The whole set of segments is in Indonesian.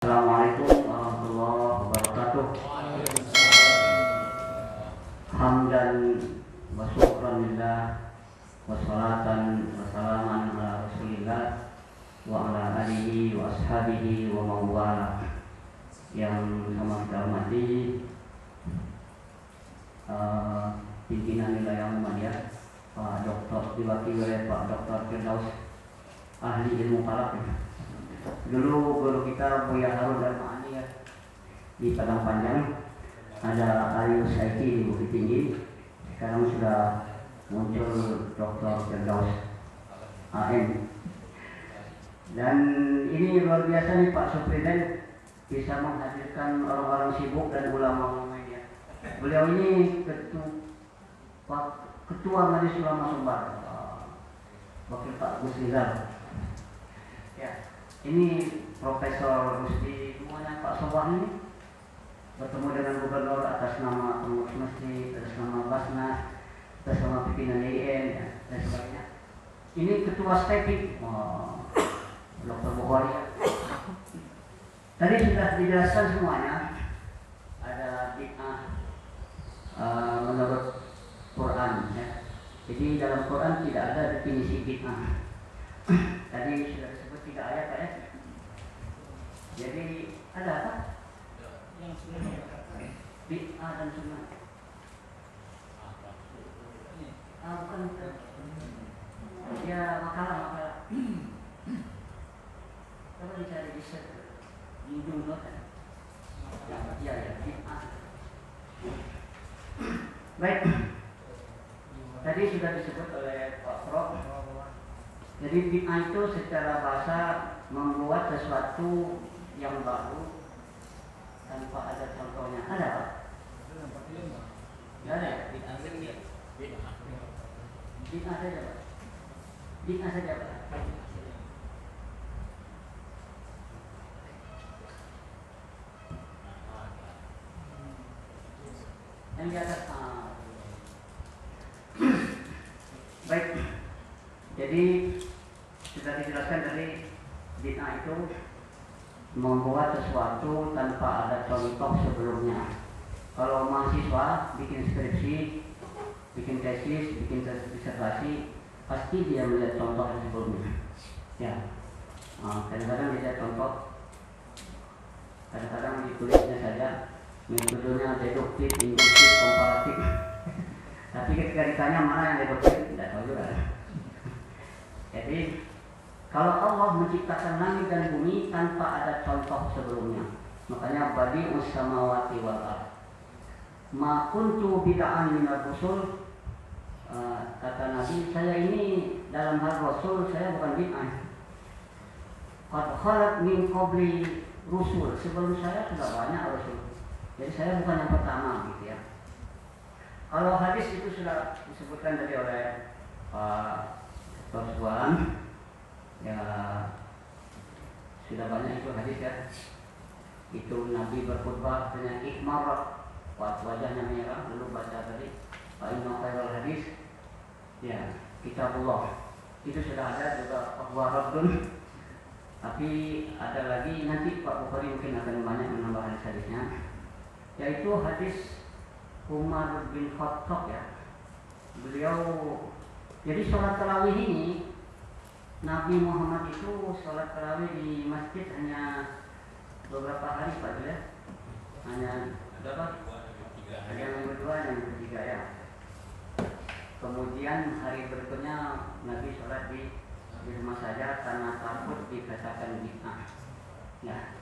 Assalamualaikum warahmatullahi wabarakatuh. Hamdan wa syukran lillah wa salatan wa salaman ala rasulillah wa ala alihi wa ashabihi wa mawala. Yang sama kita hormati pimpinan wilayah Muhammadiyah, Pak Dr. diwakili oleh Pak Dr. Firdaus, ahli ilmu falak. Dulu guru kita Buya Harun dan Ma'ani ya, di Padang Panjang. Ada Ayu Saiki di Bukit Tinggi. Sekarang sudah muncul Dr. Firdaus AM. Dan ini luar biasa nih Pak Supriden, bisa menghadirkan orang-orang sibuk dan ulama media. Beliau ini ketua Majelis Ulama Sumbar, Wakil Pak Gus Rizal. Ya. Ini Profesor Rusdi, semuanya Pak Sobah ini bertemu dengan gubernur atas nama pengurus masjid, atas nama Basnas, atas nama pimpinan IN ya, dan sebagainya. Ini ketua STEPI, Dr. Bukhari. Tadi sudah dijelaskan semuanya. Ada bid'ah menurut Quran ya. Jadi dalam Quran tidak ada definisi bid'ah. Tadi sudah disebut 3 ayat Pak ya. Jadi ada apa? Yang sunnah. Bid'ah dan sunnah. Bukan. Ya makalah. Coba dicari di set di ujung note. Ya bid'ah. Baik. Tadi sudah disebut oleh Pak Prof. Jadi bid'ah itu secara bahasa membuat sesuatu yang baru tanpa ada contohnya. Ada Pak? Tidak ada. Bid'ah saja Pak. Bid'ah saja Pak. Yang di atas. Baik. Jadi sudah dijelaskan tadi, bid'ah itu membuat sesuatu tanpa ada contoh sebelumnya. Kalau mahasiswa bikin skripsi, bikin tesis, bikin disertasi, pasti dia melihat contoh yang sebelumnya. Ya, kadang-kadang dia lihat contoh, kadang-kadang di tulisnya saja metodenya deduktif, induktif, komparatif. Tapi ketika ditanya mana yang deduktif, tidak tahu juga. Jadi kalau Allah menciptakan langit dan bumi tanpa ada contoh sebelumnya, makanya badi'us samawati wal ardh. Ma kuntu bid'an minar rusul, kata Nabi, saya ini dalam hal Rasul saya bukan bid'ah. Qad khalat min qabli rusul, sebelum saya sudah banyak Rasul. Jadi saya bukan yang pertama gitu ya. Kalau hadis itu sudah disebutkan tadi oleh Pak Dr. Ya sudah banyak itu hadis ya. Itu Nabi berkhutbah dengan ihmar, wajahnya merah, lalu baca tadi fa inna khairal hadis ya kitabullah. Itu sudah ada juga bahwa Rabbun. Tapi ada lagi nanti Pak Bukhari mungkin akan banyak menambah hadis-hadisnya, yaitu hadis Umar bin Khattab ya. Beliau jadi sholat tarawih ini, Nabi Muhammad itu sholat tarawih di masjid hanya beberapa hari Pak ya. Hanya berapa? Yang kedua, yang ketiga ya. Kemudian hari berikutnya Nabi sholat di rumah saja karena takut dikatakan bid'ah. Ya.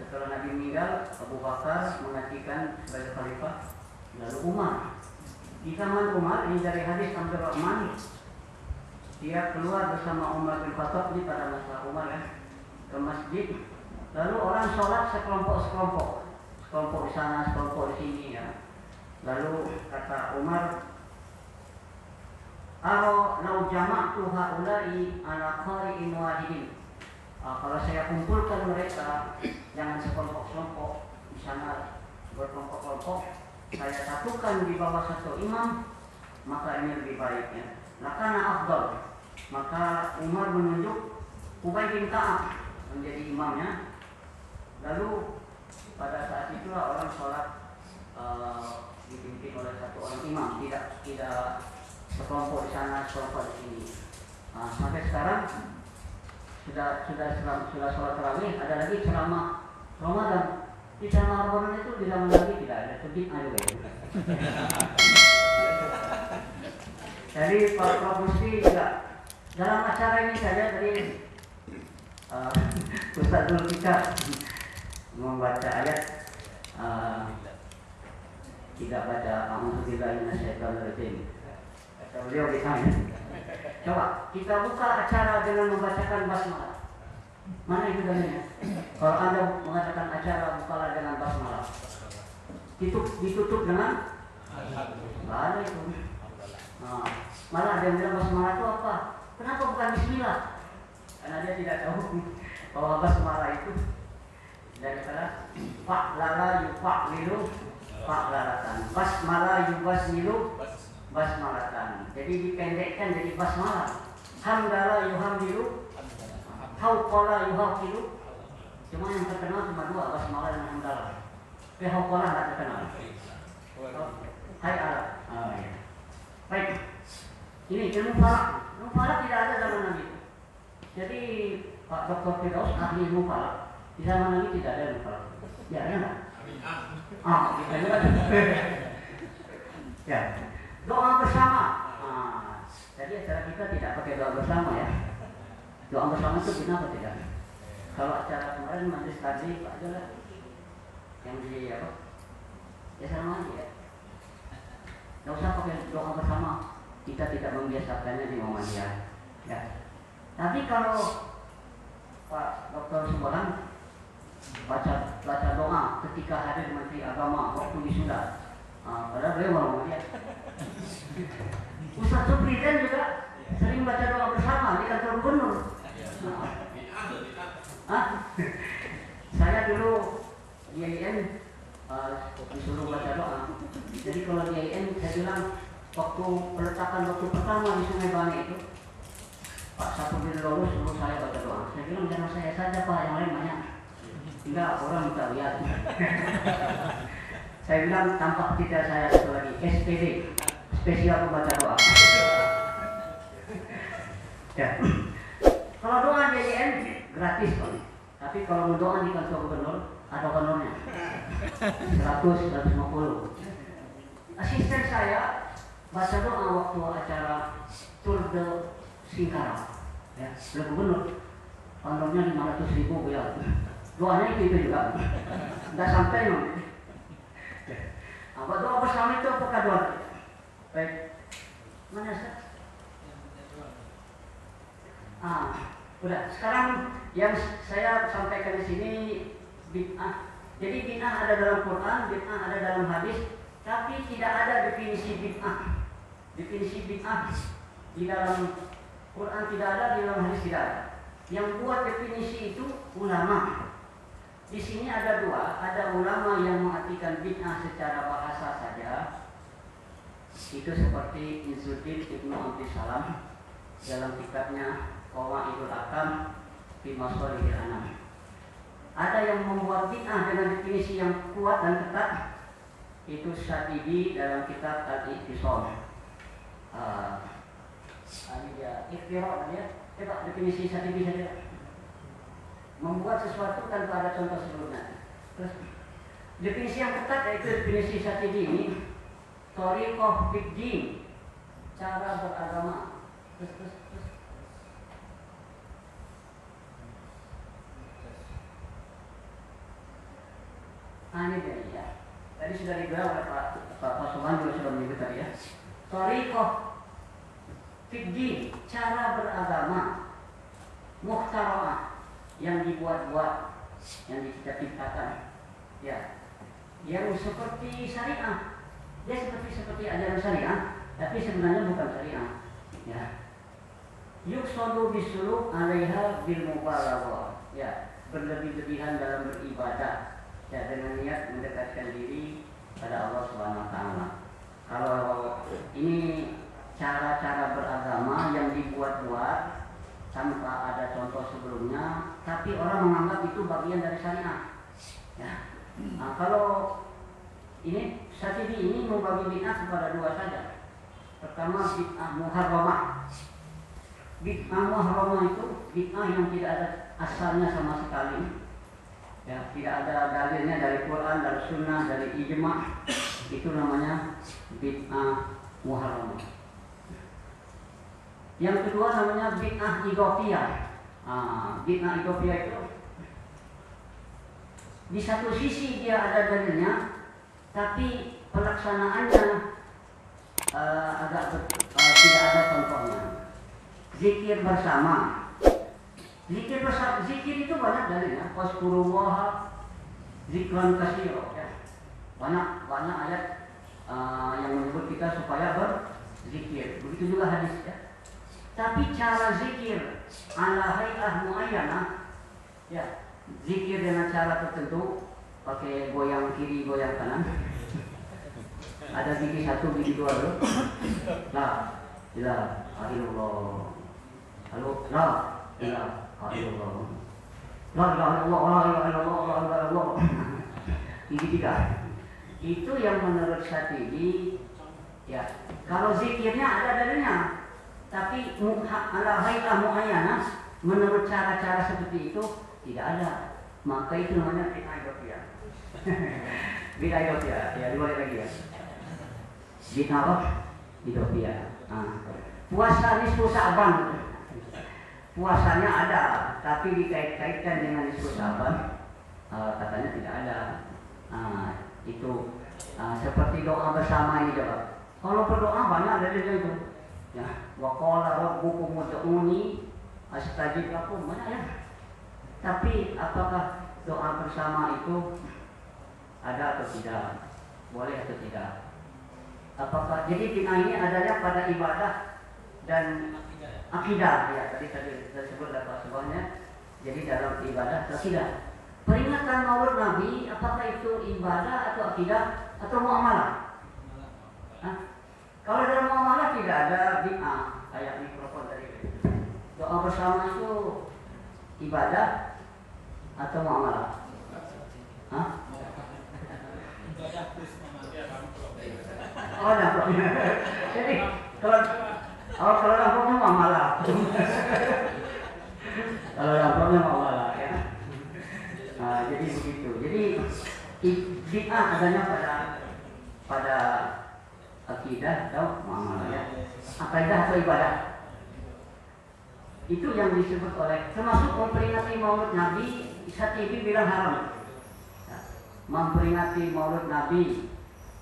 Setelah Nabi meninggal, Abu Bakar menggantikan sebagai khalifah, lalu Umar. Di zaman Umar, ini dari hadis Abdurrahman, dia keluar bersama Umar bin Khattab ini pada masa Umar ya, ke masjid. Lalu orang sholat sekelompok di sana, sekelompok di sini ya. Lalu kata Umar, "Aro lau jama'tu haula'i ala qari'in wahidin." Kalau saya kumpulkan mereka, jangan sekelompok-kelompok di sana, berkelompok-kelompok, saya satukan di bawah satu imam, maka ini lebih baik ya. Lakana afdal. Maka Umar menunjuk Ubay bin Ka'ab menjadi imamnya. imam, tidak sekelompok di sana, sekelompok di sini. Sampai sekarang sudah sholat tarawih, ada lagi ceramah Ramadan. Di ceramah Ramadan itu di zaman Nabi tidak ada, sedih aja ya. Jadi Pak Musti juga dalam acara ini saja dari Ustaz Zulfikar membaca ayat tidak baca a'udzubillahi minasyaitonirrajim. Kata beliau ditanya, coba kita buka acara dengan membacakan basmalah. Mana itu dalilnya? Kalau Anda mengatakan acara bukalah dengan basmalah, ditutup dengan nggak ada itu. Malah ada yang bilang basmalah itu apa? Kenapa bukan bismillah? Karena dia tidak tahu bahwa basmalah itu daripada fa'lala yufa'lilu fa'lalatan, basmalah yubasmilu basmalatan. Jadi dipendekkan jadi basmalah. Hamdala yuhamdilu, hauqala yuhaqilu. Cuma yang terkenal cuma dua, basmalah dan hamdala. Tapi hauqala tidak terkenal. Hai Allah. Ya. Baik. Ini ilmu falak. Ilmu falak tidak ada zaman Nabi. Jadi Pak Dr. Firdaus ahli ilmu falak. Di zaman Nabi tidak ada ilmu falak. Ya, ada enggak? Kita juga ada. Ya. Doa bersama. Jadi acara kita tidak pakai doa bersama ya. Doa bersama itu benar atau tidak? Kalau acara kemarin majelis tadi Pak Jola yang di apa? Ya sama aja ya. Tidak usah pakai doa bersama. Kita tidak membiasakannya di Muhammadiyah. Ya. Tapi kalau Pak Dr. Subolan baca doa ketika hadir Menteri Agama waktu wisuda, padahal beliau Muhammadiyah. Ustaz Supriden juga sering baca doa bersama di kantor gubernur. Saya dulu di IAIN disuruh baca doa. Jadi kalau di IAIN saya bilang waktu peletakan waktu pertama di Sungai Bani itu, Pak Sapudin Lulus suruh saya baca doa. Saya bilang jangan saya saja Pak, yang lain banyak. Tinggal orang bisa lihat. Saya bilang tampak tidak saya satu lagi SPD, spesial pembaca doa. Ya. Kalau doa di IAIN gratis Pak. Tapi kalau mau doa di kantor gubernur ada honornya 100-150. Asisten saya baca doa waktu acara Tour de Singkarak, ya, oleh gubernur, honornya 500.000 ya. Doanya itu juga, nggak sampai loh. Apa doa bersama itu apakah doa? Baik, mana sih? Udah. Sekarang yang saya sampaikan di sini bid'ah. Jadi bid'ah ada dalam Quran, bid'ah ada dalam hadis, tapi tidak ada definisi bid'ah. Definisi bid'ah di dalam Quran tidak ada, di dalam hadis tidak ada. Yang buat definisi itu ulama. Di sini ada dua, ada ulama yang mengartikan bid'ah secara bahasa saja. Itu seperti Izzuddin Ibnu Abdus Salam dalam kitabnya Qawaidul Ahkam fi Masalihil Anam. Ada yang membuat bid'ah dengan definisi yang kuat dan ketat. Itu Syatibi dalam kitab Al-Iqtisad. Ini dia ikhtirah dia. Coba definisi Syatibi saja. Membuat sesuatu tanpa ada contoh sebelumnya. Terus definisi yang ketat yaitu definisi Syatibi ini thariqah fiddin, cara beragama. Terus. Ini dia ya. Tadi sudah dibilang oleh Pak Soman juga sudah menyebut tadi ya. Thariqah fiddin, cara beragama, mukhtara'ah, yang dibuat-buat, yang diciptakan, ya, yang seperti syariah. Dia seperti ajaran syariah, tapi sebenarnya bukan syariah. Ya. Yuqsadu bisuluk 'alaiha bil mubalaghah. Ya, berlebih-lebihan dalam beribadah. Ya, dengan niat mendekatkan diri pada Allah Subhanahu wa taala. Kalau ini cara-cara beragama yang dibuat-buat tanpa ada contoh sebelumnya, tapi orang menganggap itu bagian dari syariah. Ya. Kalau ini Syatibi ini membagi bid'ah kepada dua saja. Pertama bid'ah muharramah. Bid'ah muharramah itu bid'ah yang tidak ada asalnya sama sekali. Ya, tidak ada dalilnya dari Quran, dari Sunnah, dari ijma'. Itu namanya bid'ah muharramah. Yang kedua namanya bid'ah idhofiyah. Bid'ah idhofiyah itu di satu sisi dia ada dalilnya, tapi pelaksanaannya tidak ada contohnya. Zikir bersama. Zikir itu banyak dalilnya. Waskurullah zikran katsira. Ya. Banyak ayat yang menyebut kita supaya berzikir. Begitu juga hadis ya. Tapi cara zikir ala hay'ah muayyanah, ya, zikir dengan cara tertentu, pakai goyang kiri, goyang kanan. Ada gigi satu, gigi dua dulu. La ilaha illallah. Halo, la ilaha illallah. La ilaha illallah, la ilaha illallah, la ilaha illallah. Gigi tiga. Itu yang menurut Syatibi, ya. Kalau zikirnya ada dalilnya, tapi ala hay'ah muayyanah, menurut cara-cara seperti itu tidak ada. Maka itu namanya bid'ah idhofiyah. Bid'ah idhofiyah, ya dibalik lagi ya. Bid'ah apa? Idhofiyah. Puasa nisfu Sya'ban. Puasanya ada, tapi dikait-kaitkan dengan nisfu Sya'ban. Katanya tidak ada. Itu seperti doa bersama ini coba. Kalau berdoa banyak dalilnya itu. Ya, wa qala rabbukum ud'uni astajib lakum, banyak ya. Tapi apakah doa bersama itu ada atau tidak? Boleh atau tidak? Apakah jadi bid'ah ini adanya pada ibadah dan akidah ya, tadi disebut apa sebabnya. Jadi dalam ibadah atau tidak. Peringatan Maulid Nabi apakah itu ibadah atau akidah atau muamalah? Kalau dalam muamalah tidak ada bid'ah, kayak mikrofon tadi. Doa bersama itu ibadah atau muamalah? Oh, nampaknya. Jadi kalau nampaknya muamalah. Kalau nampaknya muamalah ya. Jadi begitu. Jadi bid'ah adanya pada akidah atau muamalah ya. Akidah atau ibadah. Itu yang disebut oleh, termasuk memperingati Maulid Nabi. Syatibi bilang haram. Memperingati Maulid Nabi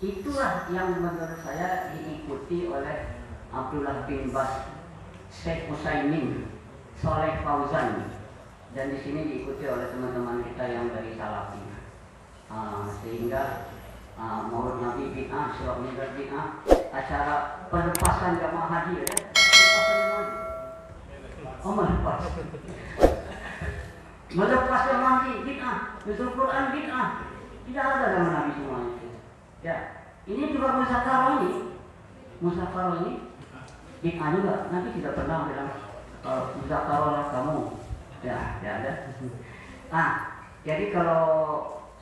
itulah yang menurut saya diikuti oleh Abdullah bin Bas, Syekh Utsaimin, Saleh Fauzan, dan di sini diikuti oleh teman-teman kita yang dari Salafi. Sehingga Maulid Nabi bid'ah, Syirah Mi'raj bid'ah, acara pelepasan jamaah haji ya, pelepasan jamaah haji. Oh, melepas jamaah haji bid'ah, nuzul Quran bid'ah. Tidak ada dalam Nabi semua itu. Ya, ini juga musyawarah ini bid'ah juga. Nabi tidak pernah bilang musyawarah kamu. Ya, tidak ada. Jadi kalau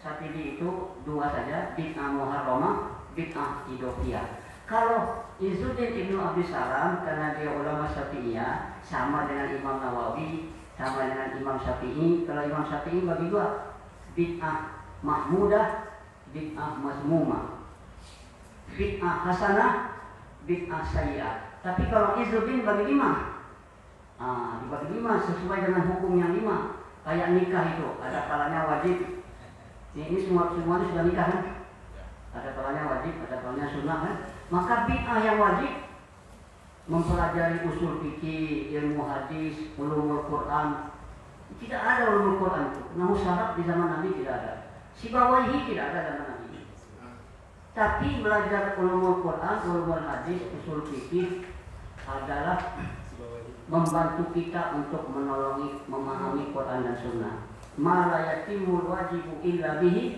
Syatibi itu dua saja, bid'ah muharramah, bid'ah idhofiyah. Kalau Izzuddin Ibnu Abdus Salam, karena dia ulama Syafi'iyah, sama dengan Imam Nawawi, sama dengan Imam Syafi'i. Kalau Imam Syafi'i bagi dua, bid'ah mahmudah, bid'ah mazmumah, bid'ah hasanah, bid'ah sayyi'ah. Tapi kalau Izzuddin bagi lima, dibagi lima sesuai dengan hukum yang lima. Kayak nikah itu, ada kalanya wajib. Ini semuanya sudah nikah kan? Ada kalanya wajib, ada kalanya sunnah kan? Maka bid'ah yang wajib mempelajari usul fikih, ilmu hadis, ulumul Quran. Tidak ada ulumul Quran itu. Namun syarat di zaman Nabi tidak ada. Sibawahi tidak ada zaman Nabi. Tapi belajar ulumul Quran, ulumul hadis, usul fikih adalah membantu kita untuk memahami Quran dan Sunnah. Ma la yatimul wajibu illa bihi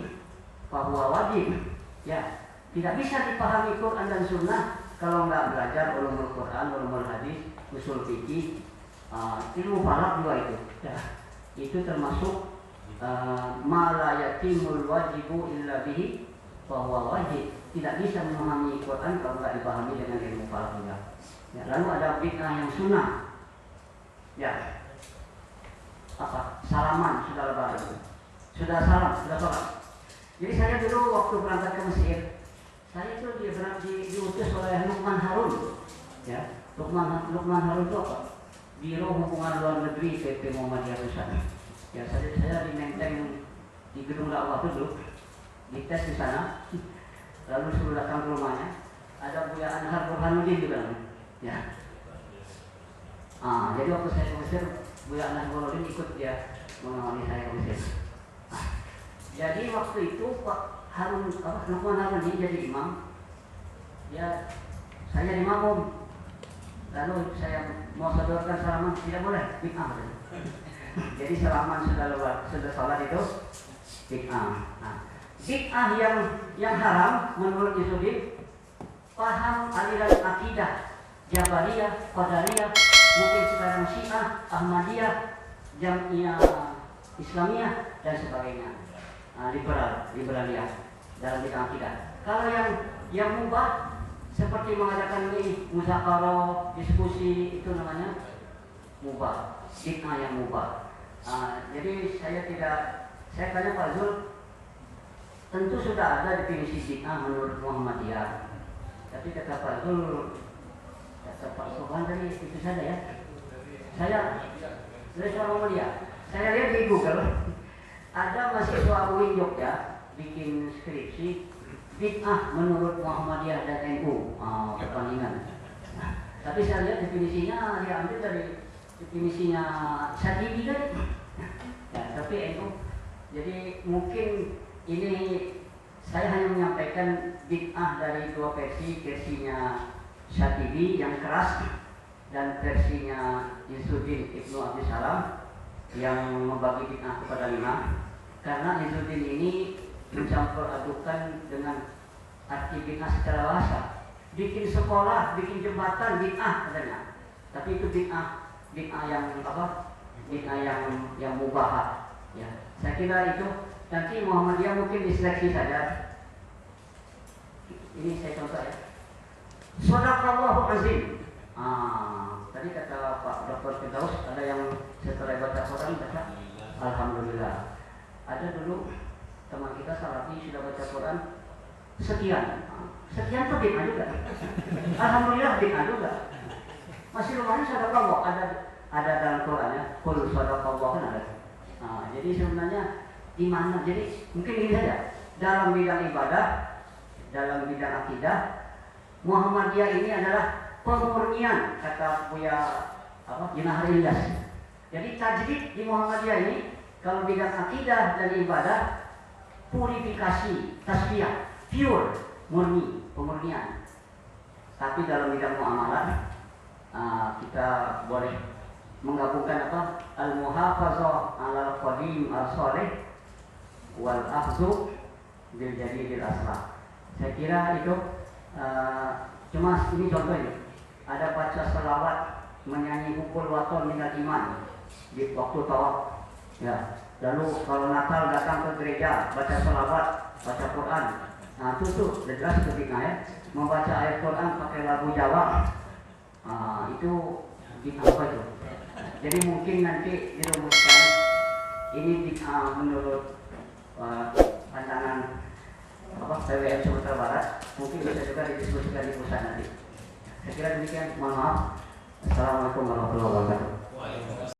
fahuwa wajib. Ya, tidak bisa dipahami Quran dan Sunnah kalau nggak belajar ulumul Quran, ulumul hadis, usul fikih, ilmu falak juga itu. Ya, itu termasuk ma la yatimul wajibu illa bihi bahwa wajib tidak bisa memahami Quran kalau nggak dipahami dengan ilmu falak. Ya, lalu ada bid'ah yang sunnah. Ya, apa? Salaman sudah lebaran, sudah salam, sudah sholat. Jadi saya dulu waktu berangkat ke Mesir, saya itu diutus oleh Luqman Harun. Ya, Luqman Harun itu apa? Biro Hubungan Luar Negeri PP Muhammadiyah Pusat. Ya, saya di Menteng di gedung dakwah dulu, dites di sana, lalu suruh datang ke rumahnya. Ada Buya Anhar Burhanuddin juga, ya. Jadi waktu saya ke Mesir, Buya Anhar Burhanuddin ikut dia menemani saya ke Mesir. Jadi waktu itu Pak Luqman Harun ini jadi imam. Ya, saya di makmum. Lalu saya mau sodorkan salaman, tidak boleh, bid'ah. Jadi salaman sudah sholat itu bid'ah. Bid'ah yang haram menurut Yusudin, paham aliran akidah Jabariyah, Qadariyah, mungkin sekarang Syiah, Ahmadiyah, Jamiah Islamiyah dan sebagainya. Liberaliyah dalam bid'ah akidah. Kalau yang mubah seperti mengadakan ini muzakarah, diskusi, itu namanya mubah, bid'ah yang mubah. Jadi saya tanya Pak Zul, tentu sudah ada definisi bid'ah menurut Muhammadiyah. Tapi kata Pak Zul, kata Pak Sohan tadi itu saja ya. Saya dari seorang Muhammadiyah, saya lihat di Google ada mahasiswa UIN Jogja bikin skripsi bid'ah menurut Muhammadiyah dan NU, perbandingan. Tapi saya lihat definisinya diambil dari definisinya Syatibi kan. Ya, tapi NU. Jadi mungkin ini saya hanya menyampaikan bid'ah dari dua versinya Syatibi yang keras dan versinya Izzuddin Ibnu Abdus Salam yang membagi bid'ah kepada 5. Karena Izzuddin ini mencampur adukan dengan arti bid'ah secara luas. Bikin sekolah, bikin jembatan, bid'ah katanya. Tapi itu bid'ah yang apa? Bid'ah yang mubah. Ya, saya kira itu nanti Muhammadiyah mungkin diseleksi saja. Ini saya contoh ya. Shadaqallahu azim. Tadi kata Pak Dr. Firdaus, ada yang setelah baca Quran baca Alhamdulillah. Ada dulu teman kita Salafi sudah baca Quran sekian tuh bid'ah juga. Alhamdulillah bid'ah juga. Masih lumayan sadaqallah ada dalam Quran ya. Qul sadaqallah kan ada. Jadi sebenarnya di mana? Jadi mungkin ini saja. Dalam bidang ibadah, dalam bidang akidah, Muhammadiyah ini adalah pemurnian, kata Buya Junahar Ilyas. Jadi tajdid di Muhammadiyah ini kalau bidang akidah dan ibadah, purifikasi, tasfiyah, pure, murni, pemurnian. Tapi dalam bidang muamalah kita boleh menggabungkan apa? Al-muhafazah 'alal qadim al-shalih wal akhdhu bil jadidil aslah. Saya kira itu cuma ini contohnya. Ada baca selawat, menyanyi hukul waton minal iman di waktu tawaf. Ya, lalu kalau Natal datang ke gereja, baca selawat, baca Quran. Itu tuh jelas ketika ya, membaca ayat Quran pakai lagu Jawa. Itu apa itu? Jadi mungkin nanti dirumuskan ini menurut pandangan PWM Sumatera Barat, mungkin bisa juga didiskusikan di pusat nanti. Saya kira demikian. Mohon maaf. Assalamualaikum warahmatullahi wabarakatuh.